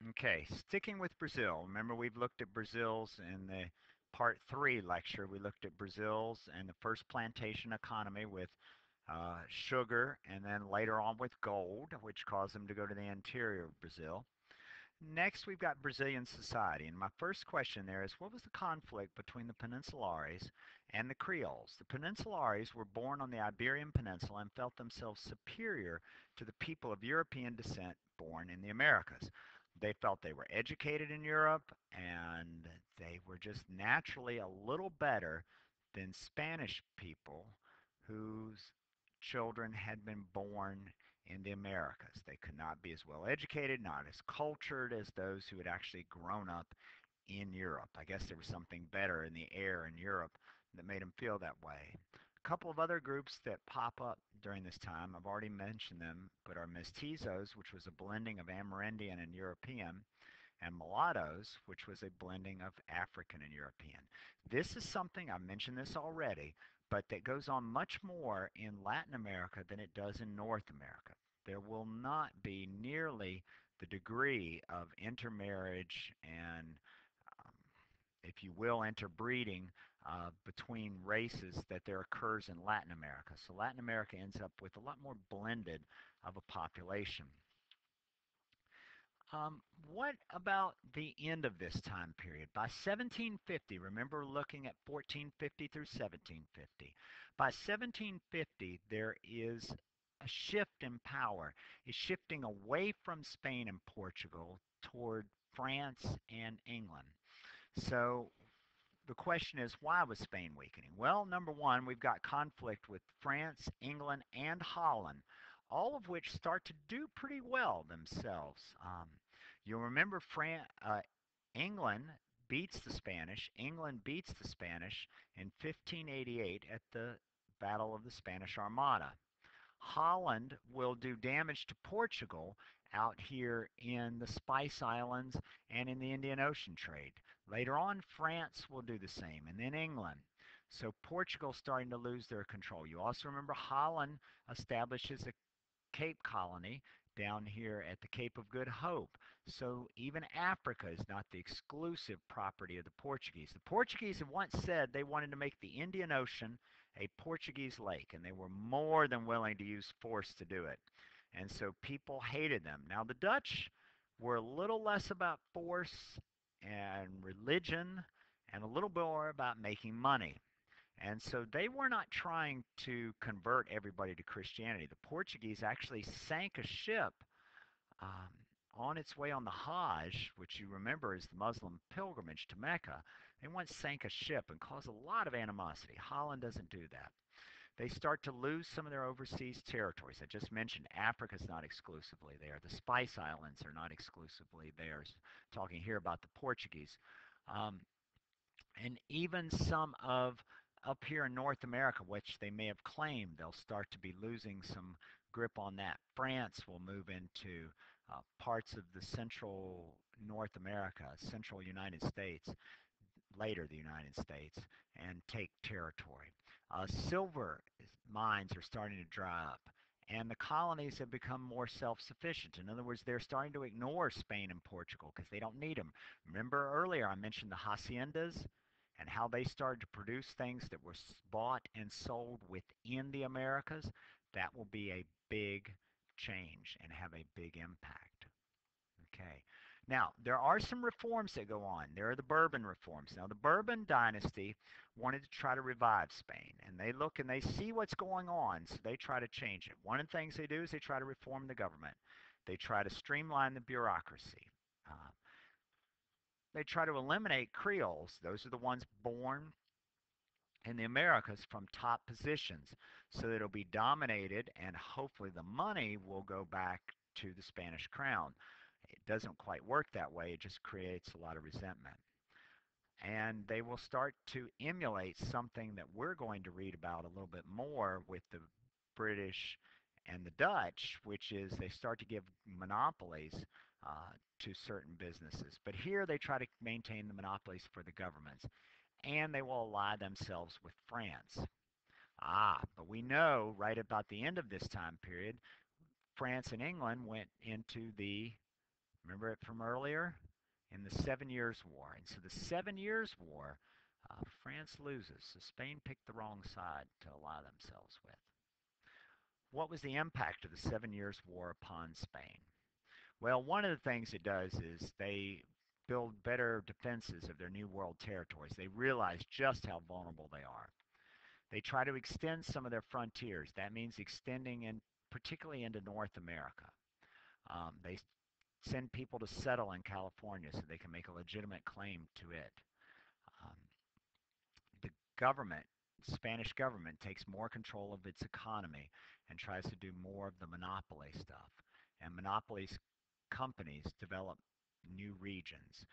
Okay, sticking with Brazil. Remember, we've looked at Brazil's in the part three lecture. We looked at Brazil's and the first plantation economy with sugar, and then later on with gold, which caused them to go to the interior of Brazil. Next, we've got Brazilian society. And my first question there is, what was the conflict between the Peninsulares and the Creoles? The Peninsulares were born on the Iberian Peninsula and felt themselves superior to the people of European descent born in the Americas. They felt they were educated in Europe and they were just naturally a little better than Spanish people whose children had been born in the Americas. They could not be as well educated, not as cultured as those who had actually grown up in Europe. I guess there was something better in the air in Europe that made them feel that way. A couple of other groups that pop up during this time, I've already mentioned them, but are mestizos, which was a blending of Amerindian and European, and mulattoes, which was a blending of African and European. This is something, I've mentioned this already, but that goes on much more in Latin America than it does in North America. There will not be nearly the degree of intermarriage and, um, if you will, interbreeding between races that there occurs in Latin America. So Latin America ends up with a lot more blended of a population. What about the end of this time period? By 1750, remember looking at 1450 through 1750. By 1750, there is a shift in power. It's shifting away from Spain and Portugal toward France and England. So the question is, why was Spain weakening? Well, number one, we've got conflict with France, England, and Holland, all of which start to do pretty well themselves. You'll remember England beats the Spanish. England beats the Spanish in 1588 at the Battle of the Spanish Armada. Holland will do damage to Portugal out here in the Spice Islands and in the Indian Ocean trade. Later on, France will do the same, and then England. So Portugal's starting to lose their control. You also remember Holland establishes a Cape Colony down here at the Cape of Good Hope. So even Africa is not the exclusive property of the Portuguese. The Portuguese have once said they wanted to make the Indian Ocean a Portuguese lake, and they were more than willing to use force to do it. And so people hated them. Now, the Dutch were a little less about force and religion and a little more about making money. And so they were not trying to convert everybody to Christianity. The Portuguese actually sank a ship on its way on the Hajj, which you remember is the Muslim pilgrimage to Mecca. They once sank a ship and caused a lot of animosity. Holland doesn't do that. They start to lose some of their overseas territories. I just mentioned Africa's not exclusively there. The Spice Islands are not exclusively theirs. Talking here about the Portuguese. Um, and even some of up here in North America, which they may have claimed, they'll start to be losing some grip on that. France will move into parts of the central North America, central United States, later the United States, and take territory. Silver mines are starting to dry up. And the colonies have become more self-sufficient. In other words, they're starting to ignore Spain and Portugal because they don't need them. Remember earlier I mentioned the haciendas and how they started to produce things that were bought and sold within the Americas. That will be a big change and have a big impact. Okay. Now, there are some reforms that go on. There are the Bourbon reforms. Now, the Bourbon dynasty wanted to try to revive Spain, and they look and they see what's going on, so they try to change it. One of the things they do is they try to reform the government. They try to streamline the bureaucracy. Uh, they try to eliminate Creoles. Those are the ones born in the Americas from top positions, so that it'll be dominated, and hopefully the money will go back to the Spanish crown. It doesn't quite work that way. It just creates a lot of resentment. And they will start to emulate something that we're going to read about a little bit more with the British and the Dutch, which is they start to give monopolies to certain businesses. But here they try to maintain the monopolies for the governments, and they will ally themselves with France. But we know right about the end of this time period, France and England went into the Remember it from earlier? In the 7 Years' War. And so the 7 Years' War, France loses. So Spain picked the wrong side to ally themselves with. What was the impact of the 7 Years' War upon Spain? Well, one of the things it does is they build better defenses of their New World territories. They realize just how vulnerable they are. They try to extend some of their frontiers. That means extending in, particularly into North America. They send people to settle in California so they can make a legitimate claim to it. Um, the government, Spanish government, takes more control of its economy and tries to do more of the monopoly stuff. And monopolies companies develop new regions.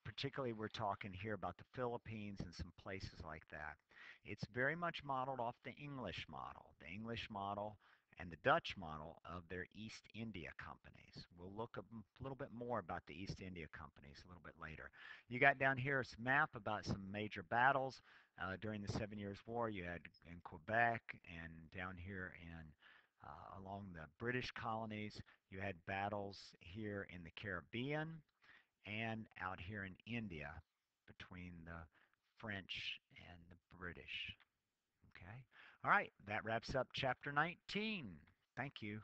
Particularly, we're talking here about the Philippines and some places like that. It's very much modeled off the English model and the Dutch model of their East India companies. We'll look a little bit more about the East India companies a little bit later. You got down here a map about some major battles during the 7 Years' War. You had in Quebec and down here in along the British colonies. You had battles here in the Caribbean and out here in India between the French and the British. Okay. All right. That wraps up chapter 19. Thank you.